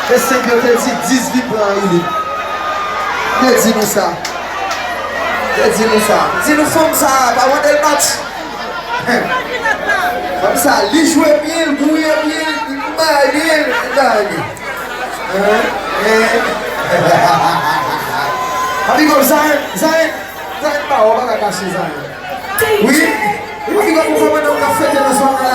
Et c'est que tu dis 18 plans, il est. Dis-nous ça. Dis-nous ça. Dis-nous comme ça, pas voir des notes. Comme ça, lui jouer bien, bouiller bien, il baille bien, il gagne. Amigo, Zayn, pas, on va cacher Zayn. Oui, amigo, vous pouvez nous faire fêter dans son là.